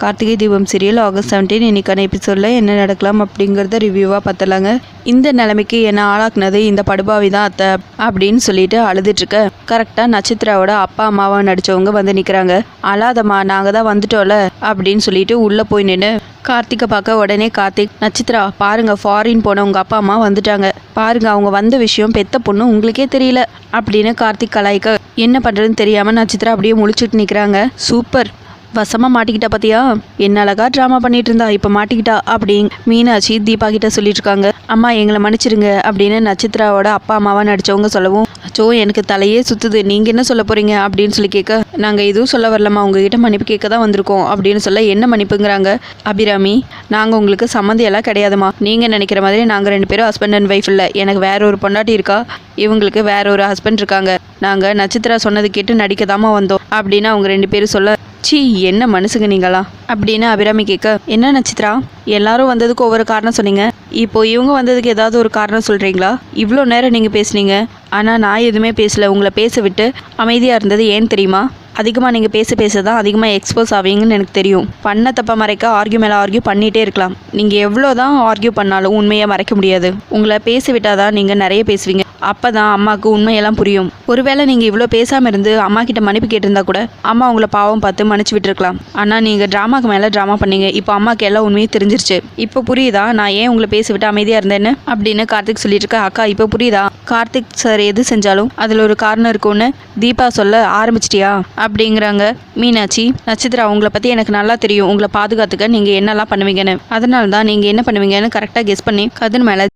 Karthigai Deepam serial August 17 இன்னைக்கான எபிசோடில் என்ன நடக்கலாம் அப்படிங்கிறத ரிவ்யூவாக பார்த்தலாங்க. இந்த நிலைமைக்கு என்ன ஆளாக்குனது இந்த படுபாவி தான் அத்தை அப்படின்னு சொல்லிட்டு அழுதுட்டுருக்க கரெக்டாக நட்சத்திராவோட அப்பா அம்மாவை நடித்தவங்க வந்து நிற்கிறாங்க. அழாதம்மா, நாங்கள் தான் வந்துட்டோம்ல அப்படின்னு சொல்லிட்டு உள்ளே போய் நின்று கார்த்திகை பார்க்க உடனே கார்த்திக், நட்சத்திரா பாருங்க, ஃபாரின் போன உங்கள் அப்பா அம்மா வந்துட்டாங்க பாருங்க, அவங்க வந்த விஷயம் பெத்த பொண்ணு உங்களுக்கே தெரியல அப்படின்னு கார்த்திக் கலாய்க்க என்ன பண்ணுறதுன்னு தெரியாமல் நட்சத்திரா அப்படியே முழிச்சுட்டு நிற்கிறாங்க. சூப்பர், வசமாக மாட்டிக்கிட்டா பார்த்தியா, என்ன அழகா ட்ராமா பண்ணிட்டு இருந்தா, இப்போ மாட்டிக்கிட்டா அப்படின்னு மீனாட்சி தீபா கிட்ட சொல்லிட்டு இருக்காங்க. அம்மா எங்களை மன்னிச்சிருங்க அப்படின்னு நட்சத்திராவோட அப்பா அம்மாவா நடிச்சவங்க சொல்லவும், அச்சோ எனக்கு தலையே சுத்துது, நீங்கள் என்ன சொல்ல போறீங்க அப்படின்னு சொல்லி கேட்க, நாங்கள் எதுவும் சொல்ல வரலம்மா, உங்ககிட்ட மன்னிப்பு கேட்க தான் வந்திருக்கோம் அப்படின்னு சொல்ல, என்ன மன்னிப்புங்கிறாங்க. அபிராமி, நாங்கள் உங்களுக்கு சம்மந்தியெல்லாம் கிடையாதுமா, நீங்கள் நினைக்கிற மாதிரி நாங்கள் 2 பேரும் ஹஸ்பண்ட் அண்ட் ஒய்ஃப் இல்லை, எனக்கு வேற ஒரு பொண்டாட்டி இருக்கா, இவங்களுக்கு வேற ஒரு ஹஸ்பண்ட் இருக்காங்க, நாங்கள் நட்சத்திரா சொன்னது கேட்டு நடிக்கதாமா வந்தோம் அப்படின்னு அவங்க 2 பேரும் சொல்ல, சி என்ன மனுஷங்க நீங்களா அப்படின்னு அபிராமி கேட்க, என்ன நட்சத்திரா எல்லாரும் வந்ததுக்கு ஒவ்வொரு காரணம் சொன்னீங்க, இப்போ இவங்க வந்ததுக்கு ஏதாவது ஒரு காரணம் சொல்கிறீங்களா, இவ்வளோ நேரம் நீங்கள் பேசுனீங்க ஆனால் நான் எதுவுமே பேசல, உங்களை பேச விட்டு அமைதியாக இருந்தது ஏன்னு தெரியுமா, அதிகமாக நீங்கள் பேச தான் அதிகமாக எக்ஸ்போஸ் ஆவீங்கன்னு எனக்கு தெரியும், பண்ண தப்ப மறைக்க ஆர்கியூ மேலே ஆர்கியூ பண்ணிகிட்டே இருக்கலாம், நீங்கள் எவ்வளோ தான் ஆர்கியூ பண்ணாலும் உண்மையாக மறைக்க முடியாது, உங்களை பேச விட்டாதான் நீங்கள் நிறைய பேசுவீங்க, அப்போ தான் அம்மாவுக்கு உண்மையெல்லாம் புரியும், ஒருவேளை நீங்கள் இவ்வளோ பேசாமல் இருந்து அம்மா கிட்ட மன்னிப்பு கேட்டிருந்தா கூட அம்மா உங்களை பாவம் பார்த்து மன்னிச்சு விட்டுருக்கலாம், ஆனால் நீங்கள் ட்ராமாக்கு மேலே ட்ராமா பண்ணீங்க, இப்போ அம்மாவுக்கு எல்லாம் உண்மையும் தெரிஞ்சிருச்சு, இப்போ புரியுதா நான் ஏன் உங்களை பேச விட்டு அமைதியாக இருந்தேன்னு அப்படின்னு கார்த்திக் சொல்லிட்டு இருக்க. அக்கா இப்போ புரியுதா, கார்த்திக் சார் எது செஞ்சாலும் அதில் ஒரு காரணம் இருக்கும்னு தீபா சொல்ல ஆரம்பிச்சிட்டியா அப்படிங்கிறாங்க மீனாட்சி. நட்சத்திரா, உங்களை பற்றி எனக்கு நல்லா தெரியும், உங்களை பாதுகாத்துக்க நீங்கள் என்னெல்லாம் பண்ணுவீங்கன்னு, அதனால தான் நீங்கள் என்ன பண்ணுவீங்கன்னு கரெக்டாக கெஸ் பண்ணி கதின் மேலே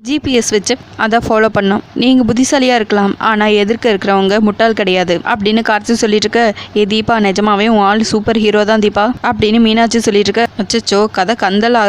GPS வச்சு அதை ஃபாலோ பண்ணோம், நீங்கள் புத்திசாலியாக இருக்கலாம் ஆனால் எதிர்க்க இருக்கிறவங்க முட்டாள் கிடையாது அப்படின்னு கார்த்தி சொல்லிட்டு இருக்க. ஏ தீபா, நிஜமாவே உன் ஆள் சூப்பர் ஹீரோ தான் தீபா அப்படின்னு மீனாட்சி சொல்லிட்டு இருக்க. அச்சச்சோ, கதை கந்தல்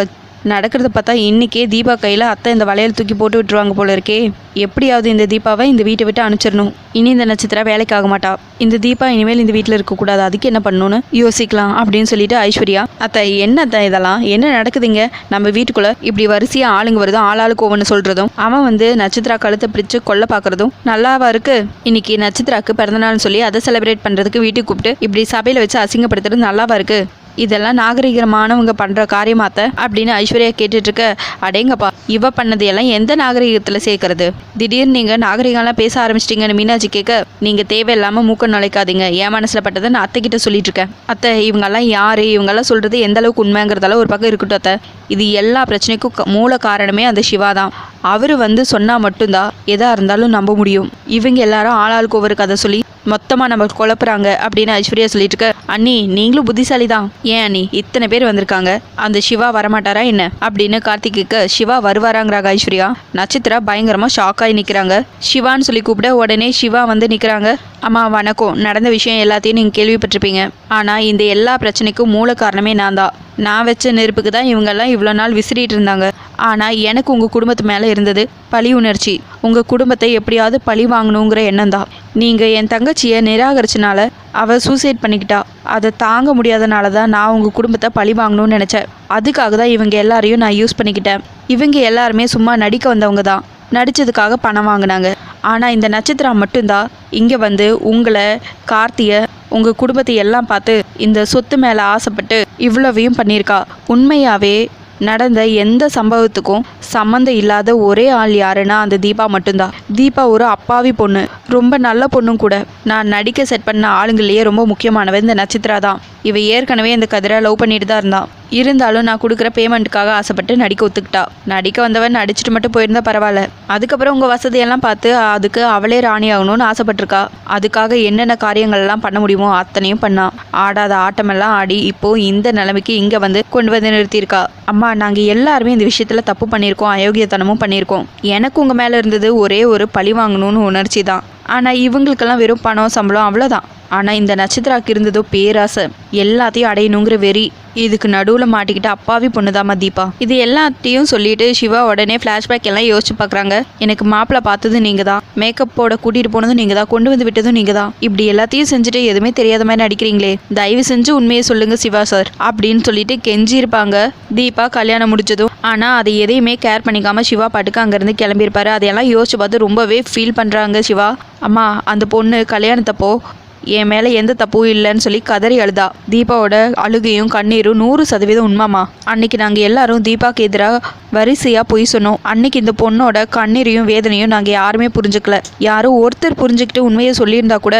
நடக்கிறத பார்த்தா இன்றைக்கே தீபா கையில் அத்தை இந்த வளையல் தூக்கி போட்டு விட்டுருவாங்க போல இருக்கே, எப்படியாவது இந்த தீபாவை இந்த வீட்டை விட்டு அனுப்பிச்சிடணும், இனி இந்த நட்சத்திரா வேலைக்கு ஆக மாட்டா, இந்த தீபா இனிமேல் இந்த வீட்டில் இருக்கக்கூடாது, அதுக்கு என்ன பண்ணணும்னு யோசிக்கலாம் அப்படின்னு சொல்லிட்டு ஐஸ்வர்யா, அத்தை என்ன அத்தை இதெல்லாம் என்ன நடக்குதுங்க, நம்ம வீட்டுக்குள்ளே இப்படி வரிசையாக ஆளுங்க வருதும் ஆளாளுக்கு ஒவ்வொன்று சொல்கிறதும் அவன் வந்து நட்சத்திரா கழுத்தை பிடிச்சு கொல்ல பார்க்குறதும் நல்லாவா இருக்கு, இன்னைக்கு நட்சத்திராக்கு பிறந்தநாள்னு சொல்லி அதை செலிப்ரேட் பண்ணுறதுக்கு வீட்டுக்கு கூப்பிட்டு இப்படி சபையில் வச்சு அசிங்கப்படுத்துறது நல்லாவா இருக்கு, இதெல்லாம் நாகரிகமானவங்க பண்ணுற காரியமாத்த அப்படின்னு ஐஸ்வர்யா கேட்டுட்டு இருக்க. அடேங்கப்பா, இவ பண்ணது எல்லாம் எந்த நாகரிகத்தில் சேர்க்கறது, திடீர்னு நீங்கள் நாகரிகம்லாம் பேச ஆரம்பிச்சிட்டிங்கன்னு மீனாட்சி கேட்க, நீங்கள் தேவையில்லாமல் மூக்க நுழைக்காதீங்க, என் மனசில் பட்டதை நான் அத்தை கிட்ட சொல்லிட்டு இருக்கேன், அத்தை இவங்கெல்லாம் யார், இவங்கெல்லாம் சொல்கிறது எந்த அளவுக்கு உண்மைங்கிறதால ஒரு பக்கம் இருக்கட்டும் அத்தை, இது எல்லா பிரச்சனைக்கும் மூல காரணமே அந்த சிவா தான், அவர் வந்து சொன்னால் மட்டும்தான் எதாக இருந்தாலும் நம்ப முடியும், இவங்க எல்லாரும் ஆளாளுக்கு ஒவ்வொரு கதை சொல்லி மொத்தமாக நம்ம குழப்புறாங்க அப்படின்னு ஐஸ்வர்யா சொல்லிட்டு இருக்க. அண்ணி நீங்களும் புத்திசாலி தான், ஏன் அண்ணி இத்தனை பேர் வந்திருக்காங்க, அந்த சிவா வரமாட்டாரா என்ன அப்படின்னு கார்த்திக்கு, சிவா வருவாராங்கிறாங்க ஐஸ்வர்யா. நட்சத்திரா பயங்கரமாக ஷாக்காகி நிற்கிறாங்க. சிவான்னு சொல்லி கூப்பிட உடனே சிவா வந்து நிற்கிறாங்க. அம்மா வணக்கம், நடந்த விஷயம் எல்லாத்தையும் நீங்கள் கேள்விப்பட்டிருப்பீங்க, ஆனால் இந்த எல்லா பிரச்சனைக்கும் மூல காரணமே நான் தான், நான் வச்ச நெருப்புக்கு தான் இவங்கெல்லாம் இவ்வளோ நாள் விசிறிட்டு இருந்தாங்க, ஆனால் எனக்கு உங்கள் குடும்பத்து மேலே இருந்தது பழி உணர்ச்சி, உங்கள் குடும்பத்தை எப்படியாவது பழி வாங்கணுங்கிற எண்ணம் தான், நீங்கள் என் தங்கச்சியை நிராகரிச்சனால அவள் சூசைட் பண்ணிக்கிட்டா, அதை தாங்க முடியாதனால தான் நான் உங்கள் குடும்பத்தை பழி வாங்கணும்னு நினச்சேன், அதுக்காக தான் இவங்க எல்லாரையும் நான் யூஸ் பண்ணிக்கிட்டேன், இவங்க எல்லாருமே சும்மா நடிக்க வந்தவங்க தான், நடித்ததுக்காக பணம் வாங்கினாங்க, ஆனால் இந்த நட்சத்திரா மட்டும்தான் இங்கே வந்து உங்களை கார்த்தியை உங்கள் குடும்பத்தை எல்லாம் பார்த்து இந்த சொத்து மேலே ஆசைப்பட்டு இவ்வளவையும் பண்ணியிருக்கா, உண்மையாகவே நடந்த எந்த சம்பவத்துக்கும் சம்மந்தம் இல்லாத ஒரே ஆள் யாருன்னா அந்த தீபா மட்டும்தான், தீபா ஒரு அப்பாவி பொண்ணு, ரொம்ப நல்ல பொண்ணும் கூட, நான் நடிக்க செட் பண்ண ஆளுங்களையே ரொம்ப முக்கியமானவ இந்த நட்சத்திரா தான், இவ ஏற்கனவே இந்த கதிரை லவ் பண்ணிட்டு தான் இருந்தான், இருந்தாலும் நான் கொடுக்குற பேமெண்ட்டுக்காக ஆசைப்பட்டு நடிக்க ஒத்துக்கிட்டா, நடிக்க வந்தவன் நடிச்சுட்டு மட்டும் போயிருந்தா பரவாயில்ல, அதுக்கப்புறம் உங்கள் வசதியெல்லாம் பார்த்து அதுக்கு அவளே ராணி ஆகணும்னு ஆசைப்பட்டிருக்கா, அதுக்காக என்னென்ன காரியங்கள்லாம் பண்ண முடியுமோ அத்தனையும் பண்ணா, ஆடாத ஆட்டமெல்லாம் ஆடி இப்போது இந்த நிலைமைக்கு இங்கே வந்து கொண்டு வந்து நிறுத்தியிருக்கா. அம்மா நாங்கள் எல்லாருமே இந்த விஷயத்தில் தப்பு பண்ணியிருக்கோம், அயோக்கியத்தனமும் பண்ணியிருக்கோம், எனக்கு உங்கள் மேலே இருந்தது ஒரே ஒரு பழி வாங்கணும்னு உணர்ச்சி தான், ஆனால் இவங்களுக்கெல்லாம் வெறும் பணம் சம்பளம் அவ்வளோதான், ஆனால் இந்த நட்சத்திராக்கு இருந்ததோ பேராசை, எல்லாத்தையும் அடையணுங்கிற வெறி, இதுக்கு நடுவில் மாட்டிக்கிட்டு அப்பாவி பொண்ணுதாம்மா தீபா, இது எல்லாத்தையும் சொல்லிட்டு சிவா உடனே ஃப்ளாஷ்பேக் எல்லாம் யோசிச்சு பார்க்குறாங்க. எனக்கு மாப்பிள்ளை பார்த்தது நீங்கள் தான், மேக்கப் போட கூட்டிகிட்டு போனதும் நீங்கள் தான், கொண்டு வந்து விட்டதும் நீங்கள் தான், இப்படி எல்லாத்தையும் செஞ்சுட்டு எதுவுமே தெரியாத மாதிரி நடிக்கிறீங்களே, தயவு செஞ்சு உண்மையை சொல்லுங்கள் சிவா சார் அப்படின்னு சொல்லிட்டு கெஞ்சி இருப்பாங்க தீபா கல்யாணம் முடிச்சதும். ஆனால் அதை எதையுமே கேர் பண்ணிக்காமல் சிவா பாட்டுக்கு அங்கேருந்து கிளம்பியிருப்பாரு. அதையெல்லாம் யோசிச்சு பார்த்து ரொம்பவே ஃபீல் பண்ணுறாங்க சிவா. அம்மா அந்த பொண்ணு கல்யாணத்தப்போ என் மேலே எந்த தப்பும் இல்லைன்னு சொல்லி கதறி அழுதா. தீபாவோட அழுகையும் கண்ணீரும் 100% உண்மைமா. அன்னைக்கு நாங்கள் எல்லாரும் தீபாக்கு எதிராக வரிசையாக பொய் சொன்னோம். அன்னைக்கு இந்த பொண்ணோட கண்ணீரையும் வேதனையும் நாங்கள் யாருமே புரிஞ்சுக்கல. யாரும் ஒருத்தர் புரிஞ்சுக்கிட்டு உண்மையை சொல்லியிருந்தா கூட,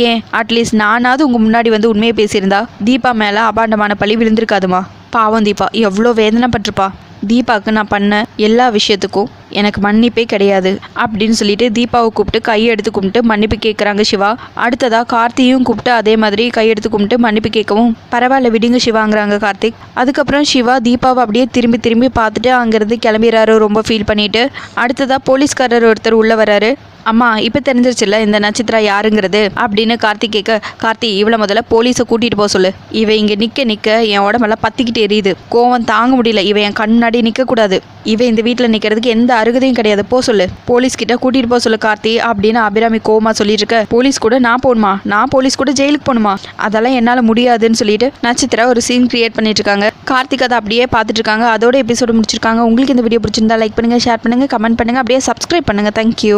ஏன் அட்லீஸ்ட் நானாவது உங்கள் முன்னாடி வந்து உண்மையை பேசியிருந்தா தீபா மேலே அபாண்டமான பழி விழுந்திருக்காதுமா. பாவம் தீபா எவ்வளோ வேதனைப்பட்டிருப்பா. தீபாவுக்கு நான் பண்ண எல்லா விஷயத்துக்கும் எனக்கு மன்னிப்பே கிடையாது அப்படின்னு சொல்லிட்டு தீபாவை கூப்பிட்டு கையெடுத்து கும்பிட்டு மன்னிப்பு கேட்குறாங்க சிவா. அடுத்ததா கார்த்தியும் கூப்பிட்டு அதே மாதிரி கையெடுத்து கும்பிட்டு மன்னிப்பு கேட்கவும், பரவாயில்ல விடுங்க சிவாங்கிறாங்க கார்த்திக். அதுக்கப்புறம் சிவா தீபாவை அப்படியே திரும்பி திரும்பி பார்த்துட்டு அங்கேருந்து கிளம்பிடுறாரு ரொம்ப ஃபீல் பண்ணிட்டு. அடுத்ததா போலீஸ்காரர் ஒருத்தர் உள்ள வராரு. அம்மா இப்போ தெரிஞ்சிருச்சுல்ல இந்த நட்சத்திரா யாருங்கிறது அப்படின்னு கார்த்திக் கேட்க, கார்த்தி இவளை முதல்ல போலீஸை கூட்டிகிட்டு போக சொல்லு. இவ இங்கே நிற்க என் உடம்பெல்லாம் பற்றிக்கிட்டு எரியுது. கோவம் தாங்க முடியல. இவ என் கண் முன்னாடி நிற்கக்கூடாது. இவ இந்த வீட்டில் நிற்கிறதுக்கு எந்த அருகதையும் கிடையாது. போ சொல்லு, போலீஸ்கிட்ட கூட்டிகிட்டு போக சொல்லு கார்த்தி அப்படின்னு அபிராமி கோவமா சொல்லிட்டு இருக்க. போலீஸ் கூட நான் போகணுமா? நான் போலீஸ் கூட ஜெயிலுக்கு போகணுமா? அதெல்லாம் என்னால் முடியாதுன்னு சொல்லிட்டு நட்சத்திரா ஒரு சீன் கிரியேட் பண்ணிட்டு இருக்காங்க. கார்த்திக் அதை அப்படியே பார்த்துட்டு இருக்காங்க. அதோட எபிசோடு முடிச்சிருக்காங்க. உங்களுக்கு இந்த வீடியோ பிடிச்சிருந்தா லைக் பண்ணுங்கள், ஷேர் பண்ணுங்கள், கமெண்ட் பண்ணுங்கள், அப்படியே சப்ஸ்கிரைப் பண்ணுங்கள். தேங்க்யூ.